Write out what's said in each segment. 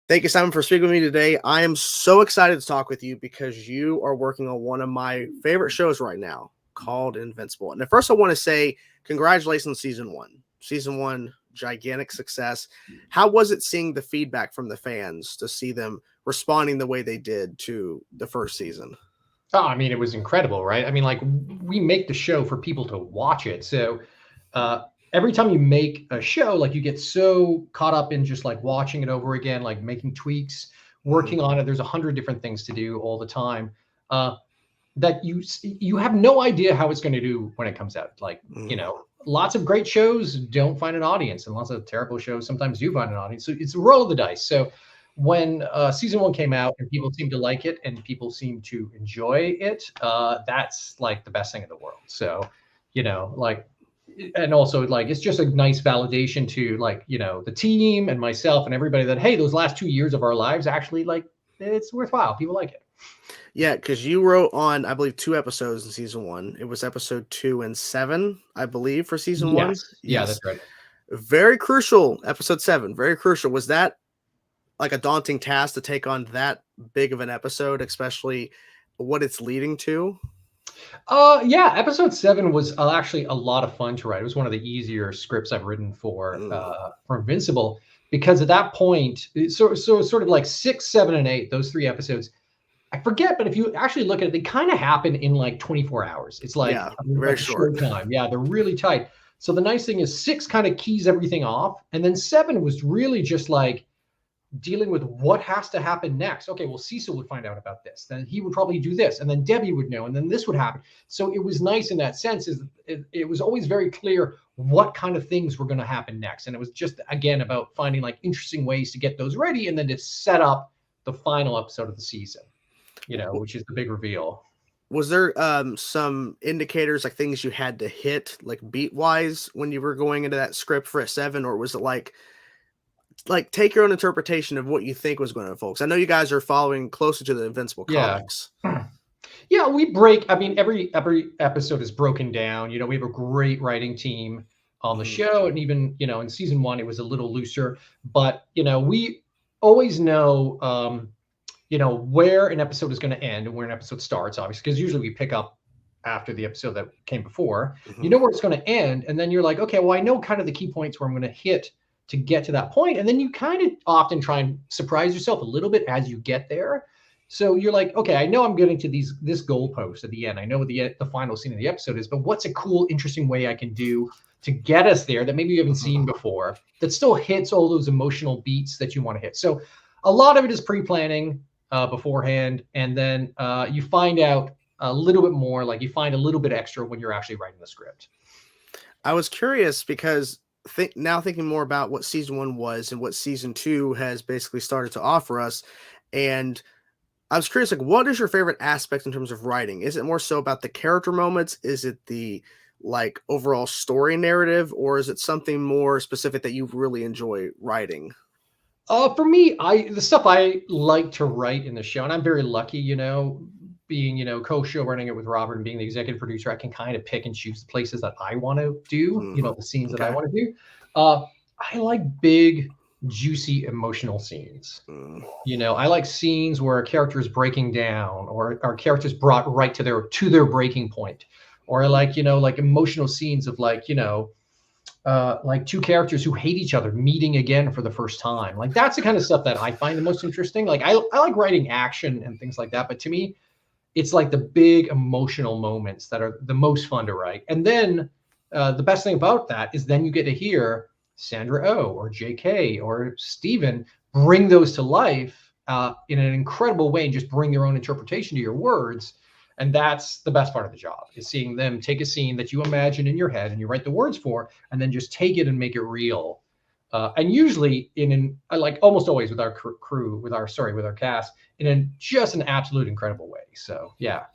Thank you, Simon, for speaking with me today. I am so excited to talk with you because you are working on one of my favorite shows right now called Invincible. And at first, I want to say congratulations on season one. Season one, gigantic success. How was it seeing the feedback from the fans to see them responding the way they did to the first season? Oh, I mean, it was incredible, right? I mean, like we make the show for people to watch it. So every time you make a show, like you get so caught up in just like watching it over again, like making tweaks, working on it. There's 100 different things to do all the time. That you have no idea how it's going to do when it comes out. Like, lots of great shows don't find an audience, and lots of terrible shows sometimes do find an audience. So it's a roll of the dice. So when season one came out and people seem to like it and people seem to enjoy it, that's like the best thing in the world. So, like, and also like it's just a nice validation to like, the team and myself and everybody that, hey, those last 2 years of our lives actually, like, it's worthwhile. People like it. Yeah, because you wrote on, I believe, 2 episodes in season one. It was episode 2 and 7, I believe, for season one. Yes. Yeah, that's right. Very crucial, episode 7. Very crucial. Was that like a daunting task to take on that big of an episode, especially what it's leading to? Yeah, episode 7 was actually a lot of fun to write. It was one of the easier scripts I've written for Invincible, because at that point, so sort of like 6, 7, and 8, those 3 episodes, I forget, but if you actually look at it, they kind of happen in like 24 hours. It's like very short time. Yeah, they're really tight. So the nice thing is 6 kind of keys everything off, and then 7 was really just like dealing with what has to happen next. Okay, well, Cecil would find out about this, then he would probably do this, and then Debbie would know, and then this would happen. So it was nice in that sense. Is it was always very clear what kind of things were going to happen next, and it was just again about finding like interesting ways to get those ready, and then to set up the final episode of the season, which is the big reveal. Was there some indicators, like things you had to hit, like beat wise, when you were going into that script for a 7, or was it like take your own interpretation of what you think was going to unfold? I know you guys are following closer to the Invincible comics. Yeah, we break. I mean, every episode is broken down. We have a great writing team on the show, and even in season 1 it was a little looser, but we always know where an episode is going to end and where an episode starts, obviously, because usually we pick up after the episode that came before. You know where it's going to end, and then you're like, okay, well, I know kind of the key points where I'm going to hit to get to that point, and then you kind of often try and surprise yourself a little bit as you get there. So you're like, okay, I know I'm getting to this goalpost at the end. I know what the final scene of the episode is, but what's a cool, interesting way I can do to get us there that maybe you haven't seen before, that still hits all those emotional beats that you want to hit? So a lot of it is pre-planning beforehand, and then you find out a little bit more, like you find a little bit extra when you're actually writing the script. I was curious because now thinking more about what season 1 was and what season 2 has basically started to offer us, and I was curious, like, what is your favorite aspect in terms of writing? Is it more so about the character moments? Is it the like overall story narrative, or is it something more specific that you really enjoy writing? For me, the stuff I like to write in the show, and I'm very lucky, being, co-showrunning it with Robert and being the executive producer, I can kind of pick and choose the places that I want to do, the scenes that I want to do. I like big, juicy, emotional scenes. I like scenes where a character is breaking down, or our characters brought right to their breaking point, or I like, like emotional scenes of like, like 2 characters who hate each other meeting again for the first time. Like that's the kind of stuff that I find the most interesting. Like I like writing action and things like that, but to me, it's like the big emotional moments that are the most fun to write. And then the best thing about that is then you get to hear Sandra Oh or JK or Steven bring those to life in an incredible way, and just bring their own interpretation to your words. And that's the best part of the job, is seeing them take a scene that you imagine in your head and you write the words for, and then just take it and make it real. And usually like almost always with our crew, with our cast, in just an absolute incredible way. So, yeah.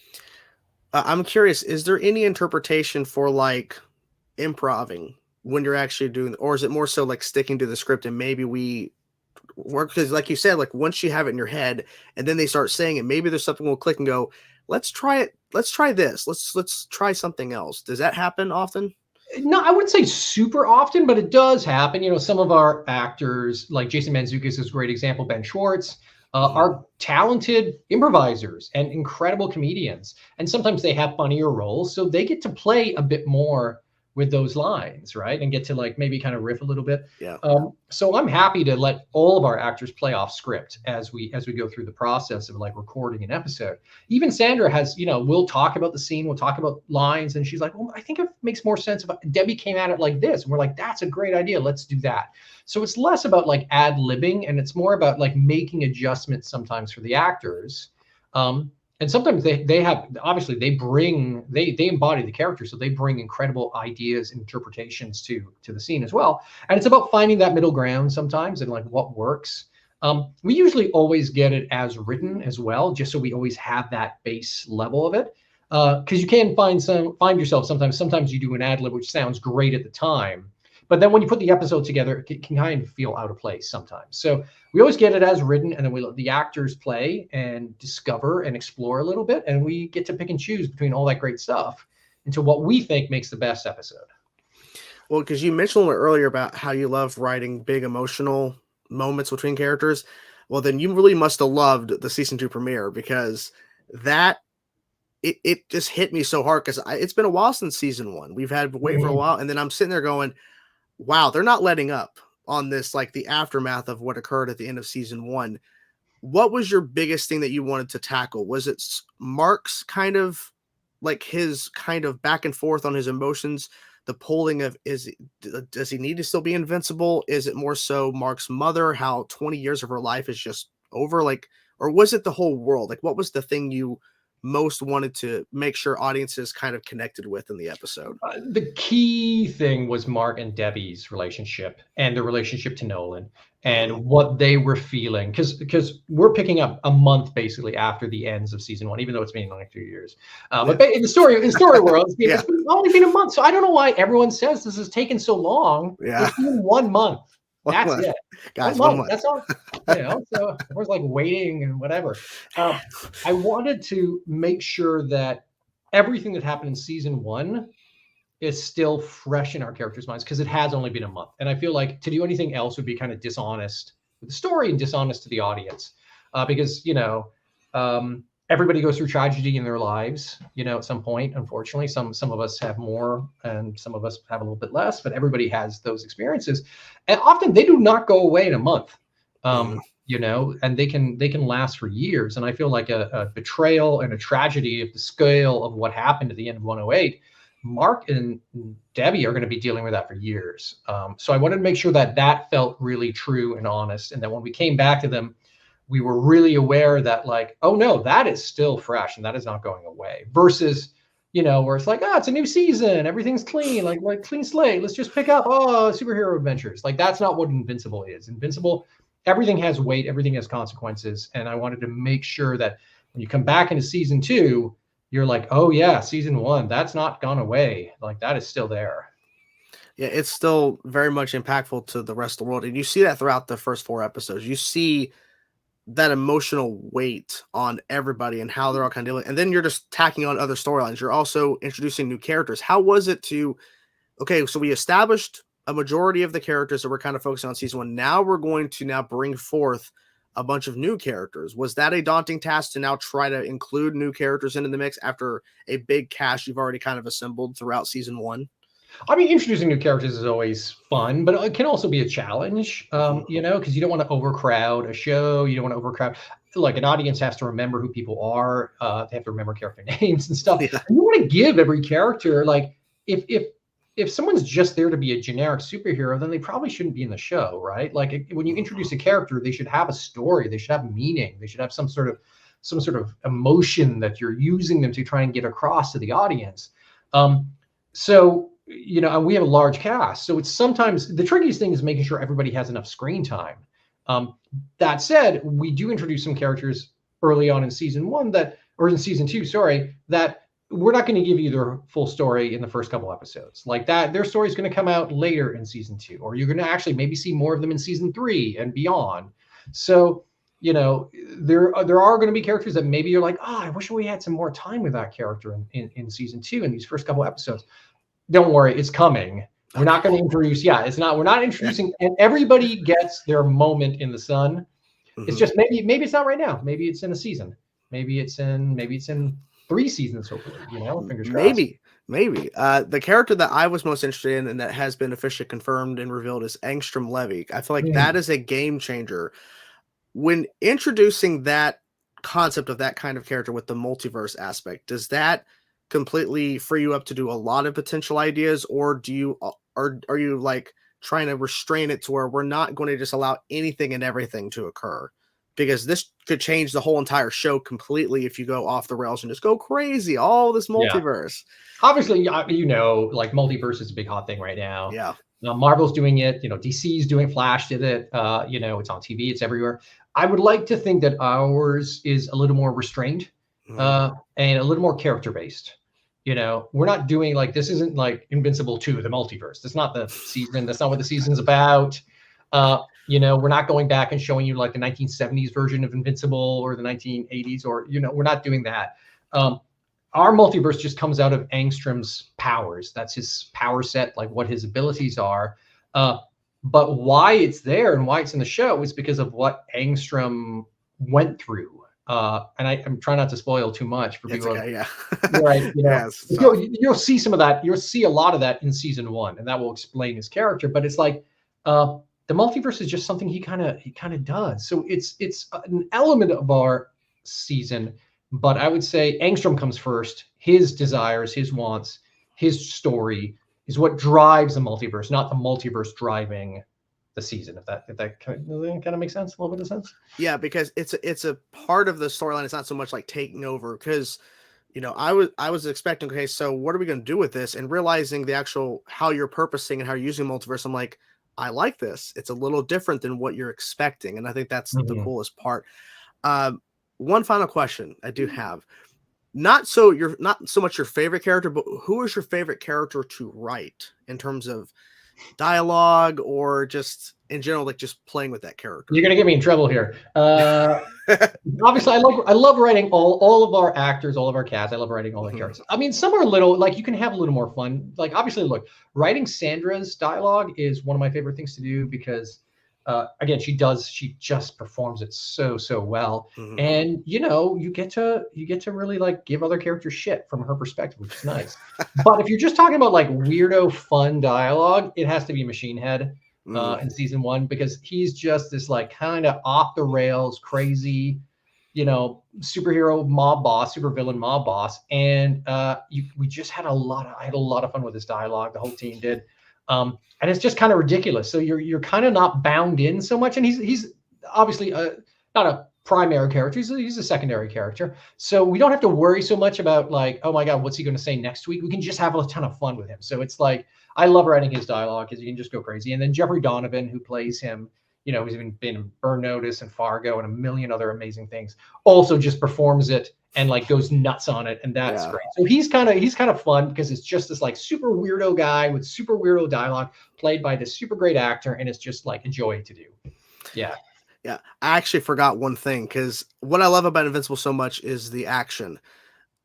I'm curious, is there any interpretation for like improving when you're actually doing, or is it more so like sticking to the script and maybe we work? Because like you said, like once you have it in your head and then they start saying it, maybe there's something we'll click and go, let's try it. Let's try this. Let's try something else. Does that happen often? No, I wouldn't say super often, but it does happen. You know, some of our actors, like Jason Mantzoukas is a great example, Ben Schwartz, are talented improvisers and incredible comedians. And sometimes they have funnier roles, so they get to play a bit more with those lines, right? And get to like maybe kind of riff a little bit. Yeah. So I'm happy to let all of our actors play off script as we go through the process of like recording an episode. Even Sandra has, you know, we'll talk about the scene, we'll talk about lines, and she's like, well, I think it makes more sense if Debbie came at it like this. And we're like, that's a great idea. Let's do that. So it's less about like ad-libbing, and it's more about like making adjustments sometimes for the actors. And sometimes they have, obviously they bring, they embody the character, so they bring incredible ideas and interpretations to the scene as well. And it's about finding that middle ground sometimes and like what works. We usually always get it as written as well, just so we always have that base level of it. Because you can find yourself sometimes you do an ad lib which sounds great at the time, but then when you put the episode together, it can kind of feel out of place sometimes. So we always get it as written, and then we let the actors play and discover and explore a little bit, and we get to pick and choose between all that great stuff into what we think makes the best episode. Well, because you mentioned a little earlier about how you love writing big emotional moments between characters. Well, then you really must have loved the season 2 premiere, because that it just hit me so hard, because it's been a while since season 1. We've had to wait for a while, and then I'm sitting there going, wow, they're not letting up on this, like the aftermath of what occurred at the end of season 1. What was your biggest thing that you wanted to tackle? Was it Mark's kind of like his kind of back and forth on his emotions, the polling of does he need to still be invincible? Is it more so Mark's mother, how 20 years of her life is just over? Like, or was it the whole world? Like, what was the thing you most wanted to make sure audiences kind of connected with in the episode? The key thing was Mark and Debbie's relationship and the relationship to Nolan and what they were feeling. Because we're picking up a month basically after the ends of season 1, even though it's been like 2 years. But in the story world, it's only been a month. So I don't know why everyone says this has taken so long. Yeah. It's been 1 month. That's it. Guys, 1 month. That's all. You know, so everyone's like waiting and whatever. I wanted to make sure that everything that happened in season 1 is still fresh in our characters' minds, because it has only been a month. And I feel like to do anything else would be kind of dishonest with the story and dishonest to the audience, because, you know, everybody goes through tragedy in their lives, you know, at some point. Unfortunately, some of us have more and some of us have a little bit less, but everybody has those experiences, and often they do not go away in a month. You know, and they can last for years. And I feel like a betrayal and a tragedy of the scale of what happened at the end of 108, Mark and Debbie are going to be dealing with that for years. So I wanted to make sure that that felt really true and honest, and that when we came back to them, we were really aware that like, oh no, that is still fresh and that is not going away. Versus, you know, where it's like, oh, it's a new season, everything's clean, like clean slate. Let's just pick up superhero adventures. Like, that's not what Invincible is. Invincible, everything has weight, everything has consequences, and I wanted to make sure that when you come back into season 2, you're like, oh yeah, season 1, that's not gone away. Like, that is still there. Yeah, it's still very much impactful to the rest of the world. And you see that throughout the first 4 episodes. You see that emotional weight on everybody and how they're all kind of dealing. And then you're just tacking on other storylines. You're also introducing new characters. How was it to, okay, so we established a majority of the characters that we're kind of focusing on season 1. Now we're going to now bring forth a bunch of new characters. Was that a daunting task to now try to include new characters into the mix after a big cast you've already kind of assembled throughout season 1? I mean, introducing new characters is always fun, but it can also be a challenge, you know, because you don't want to overcrowd a show. You don't want to overcrowd. Like, an audience has to remember who people are. They have to remember character names and stuff. Yeah. And you want to give every character, like, if someone's just there to be a generic superhero, then they probably shouldn't be in the show, right? Like, when you introduce a character, they should have a story. They should have meaning. They should have some sort of emotion that you're using them to try and get across to the audience. So, you know, we have a large cast, so it's sometimes the trickiest thing is making sure everybody has enough screen time. That said, we do introduce some characters early on in season 1 or in season 2, sorry, that we're not going to give you their full story in the first couple episodes. Like that, their story is going to come out later in season 2, or you're going to actually maybe see more of them in season 3 and beyond. So, you know, there are going to be characters that maybe you're like, oh, I wish we had some more time with that character in season 2 in these first couple episodes. don't worry, it's coming. We're not going Okay. to introduce. Yeah, it's not. We're not Yeah. introducing, and everybody gets their moment in the sun. It's Mhm. just maybe it's not right now. Maybe it's in a season. Maybe it's in 3 seasons. Hopefully, fingers crossed. Maybe. The character that I was most interested in and that has been officially confirmed and revealed is Angstrom Levy. I feel like that Mm. is a game changer. When introducing that concept of that kind of character with the multiverse aspect, does that completely free you up to do a lot of potential ideas, or do you are you like trying to restrain it to where we're not going to just allow anything and everything to occur? Because this could change the whole entire show completely if you go off the rails and just go crazy, all this Yeah. multiverse. Obviously, like multiverse is a big hot thing right now. Yeah. Marvel's doing it. DC's doing. Flash did it. It's on TV. It's everywhere. I would like to think that ours is a little more restrained, Mhm. and a little more character based. We're not doing like this. Isn't like Invincible 2, the multiverse. That's not the season. That's not what the season's about. We're not going back and showing you like the 1970s version of Invincible or the 1980s, or we're not doing that. Our multiverse just comes out of Angstrom's powers. That's his power set, like what his abilities are. But why it's there and why it's in the show is because of what Angstrom went through. And I'm trying not to spoil too much for It's people. okay. Yeah. Right, Yeah. It's tough. you'll see some of that. You'll see a lot of that in season 1, and that will explain his character. But it's like the multiverse is just something he kind of does. So it's an element of our season, but I would say Angstrom comes first. His desires, his wants, his story is what drives the multiverse, not the multiverse driving the season. If that kind of makes sense, a little bit of sense. Yeah, because it's a part of the storyline. It's not so much like taking over because I was expecting, okay, so what are we going to do with this? And realizing the actual how you're purposing and how you're using multiverse, I'm like, I like this. It's a little different than what you're expecting, and I think that's the Mhm. coolest part. Um, One final question I do have. Not so much your favorite character, but who is your favorite character to write in terms of dialogue or just in general, like just playing with that character? You're gonna get me in trouble here. Obviously, I love writing all of our actors, all of our cast. I love writing all the Mhm. characters. I mean, some are a little like you can have a little more fun. Like obviously, look, writing Sandra's dialogue is one of my favorite things to do because again, she just performs it so well. Mhm. And you get to really like give other characters shit from her perspective, which is nice. But if you're just talking about like weirdo fun dialogue, it has to be Machine Head Mm. in season 1 because he's just this like kind of off the rails, crazy, superhero mob boss, supervillain mob boss, and we just I had a lot of fun with his dialogue. The whole team did, and it's just kind of ridiculous. So you're kind of not bound in so much, and he's obviously not a primary character. He's a secondary character, so we don't have to worry so much about like, oh my god, what's he going to say next week? We can just have a ton of fun with him. So it's like I love writing his dialogue because he can just go crazy. And then Jeffrey Donovan, who plays him, he's been in Burn Notice and Fargo and a million other amazing things, also just performs it and like goes nuts on it, and that's Yeah. great. So he's kind of fun because it's just this like super weirdo guy with super weirdo dialogue played by this super great actor, and it's just like a joy to do. Yeah. Yeah, I actually forgot one thing because what I love about Invincible so much is the action.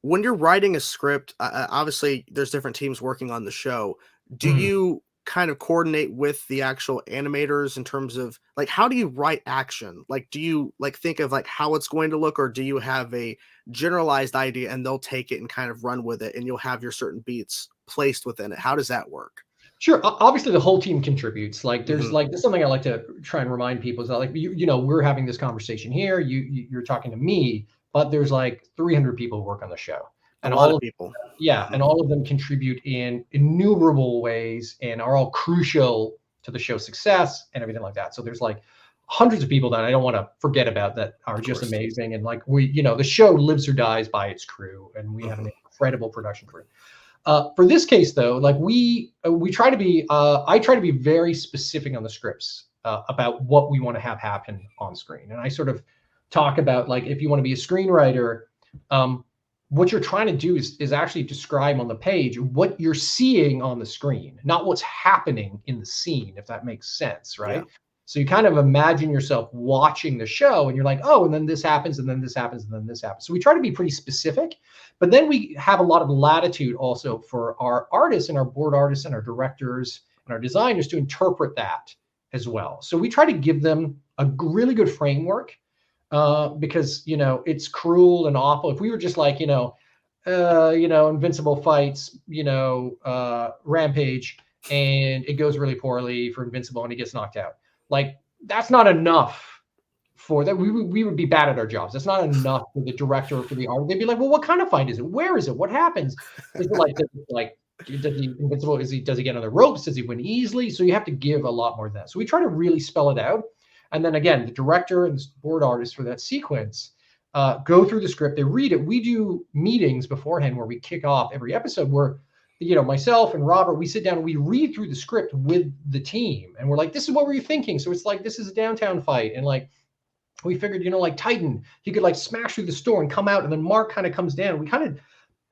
When you're writing a script, obviously there's different teams working on the show. Do Mhm. you kind of coordinate with the actual animators in terms of like how do you write action? Like, do you like think of like how it's going to look, or do you have a generalized idea and they'll take it and kind of run with it, and you'll have your certain beats placed within it? How does that work? Sure. Obviously, the whole team contributes. Like, Hmm. there's something I like to try and remind people is that, like, we're having this conversation here. You're talking to me, but there's like 300 people who work on the show, A and lot all of of people. yeah, Hmm. and all of them contribute in innumerable ways and are all crucial to the show's success and everything like that. So there's like hundreds of people that I don't want to forget about that are Of just course. amazing. And like the show lives or dies by its crew, and we have an Hmm. incredible production crew. For this case, though, like we try to be, I try to be very specific on the scripts about what we want to have happen on screen, and I sort of talk about like if you want to be a screenwriter, um, what you're trying to do is actually describe on the page what you're seeing on the screen, not what's happening in the scene, if that makes sense, Yeah. right? So you kind of imagine yourself watching the show and you're like, oh, and then this happens, and then this happens, and then this happens. So we try to be pretty specific, but then we have a lot of latitude also for our artists and our board artists and our directors and our designers to interpret that as well. So we try to give them a really good framework, because, it's cruel and awful. If we were just like, Invincible fights, Rampage, and it goes really poorly for Invincible and he gets knocked out. Like, that's not enough for that. We would be bad at our jobs. That's not enough for the director or for the art. They'd be like, well, what kind of fight is it? Where is it? What happens? Is it does he Invincible? Does he get on the ropes? Does he win easily? So you have to give a lot more of that. So we try to really spell it out. And then again, the director and the board artist for that sequence go through the script, they read it. We do meetings beforehand where we kick off every episode where, myself and Robert, we sit down and we read through the script with the team. And we're like, this is what were you thinking? So it's like, this is a downtown fight. And like, we figured, like Titan, he could like smash through the store and come out. And then Mark kind of comes down. We kind of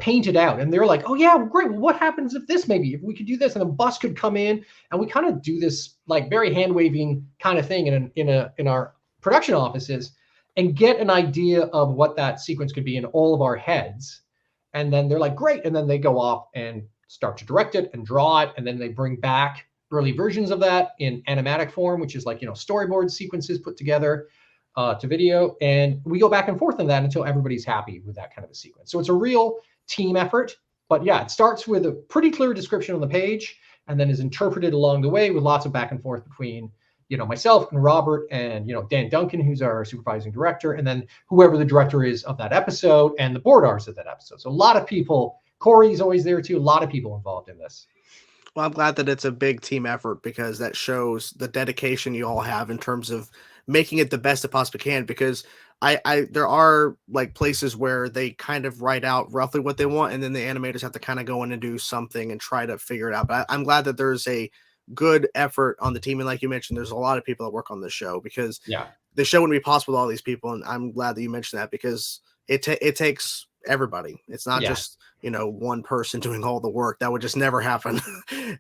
paint it out. And they're like, oh yeah, great. Well, what happens if if we could do this? And the bus could come in. And we kind of do this like very hand waving kind of thing in our production offices, and get an idea of what that sequence could be in all of our heads. And then they're like, great. And then they go off and start to direct it and draw it. And then they bring back early versions of that in animatic form, which is like, storyboard sequences put together to video. And we go back and forth on that until everybody's happy with that kind of a sequence. So it's a real team effort. But yeah, it starts with a pretty clear description on the page and then is interpreted along the way with lots of back and forth between myself and Robert and, Dan Duncan, who's our supervising director, and then whoever the director is of that episode and the board artists of that episode. So a lot of people, Corey's always there too, a lot of people involved in this. Well, I'm glad that it's a big team effort because that shows the dedication you all have in terms of making it the best it possibly can. Because there are like places where they kind of write out roughly what they want, and then the animators have to kind of go in and do something and try to figure it out. But I'm glad that there's a good effort on the team. And like you mentioned, there's a lot of people that work on this show because the show wouldn't be possible with all these people. And I'm glad that you mentioned that because it takes everybody. It's not just, one person doing all the work. That would just never happen.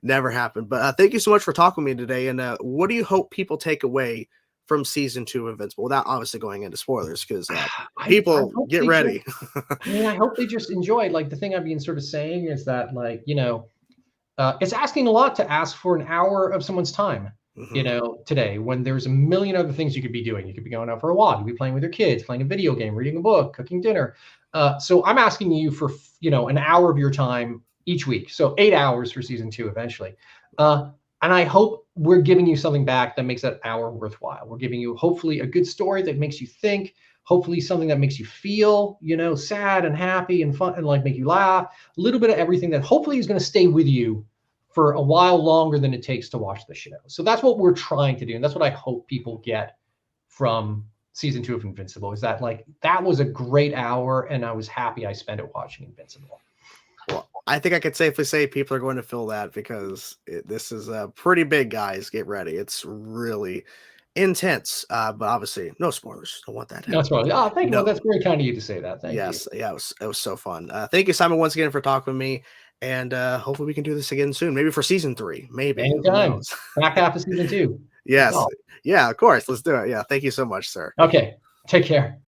Never happen. But thank you so much for talking with me today. And what do you hope people take away from season 2 of Invincible without obviously going into spoilers? Because people get ready. I hope they just enjoy it. Like the thing I've been sort of saying is that it's asking a lot to ask for an hour of someone's time, today, when there's a million other things you could be doing. You could be going out for a walk, you could be playing with your kids, playing a video game, reading a book, cooking dinner. So I'm asking you for, an hour of your time each week. So 8 hours for season 2 eventually. And I hope we're giving you something back that makes that hour worthwhile. We're giving you hopefully a good story that makes you think, hopefully something that makes you feel, sad and happy and fun and like make you laugh, a little bit of everything that hopefully is going to stay with you for a while longer than it takes to watch the show. So that's what we're trying to do. And that's what I hope people get from season 2 of Invincible, is that that was a great hour and I was happy I spent it watching Invincible. Well, I think I could safely say people are going to feel that because this is pretty big, guys. Get ready. It's really intense, but obviously no spoilers. Don't want that. No spoilers. Oh, thank you. That's very kind of you to say that. Thank you. Yes, yeah, it was so fun. Thank you, Simon, once again for talking with me, and hopefully we can do this again soon. Maybe for season 3. Maybe. Anytime. Back half of season 2. Yes. Yeah, of course. Let's do it. Yeah. Thank you so much, sir. Okay. Take care.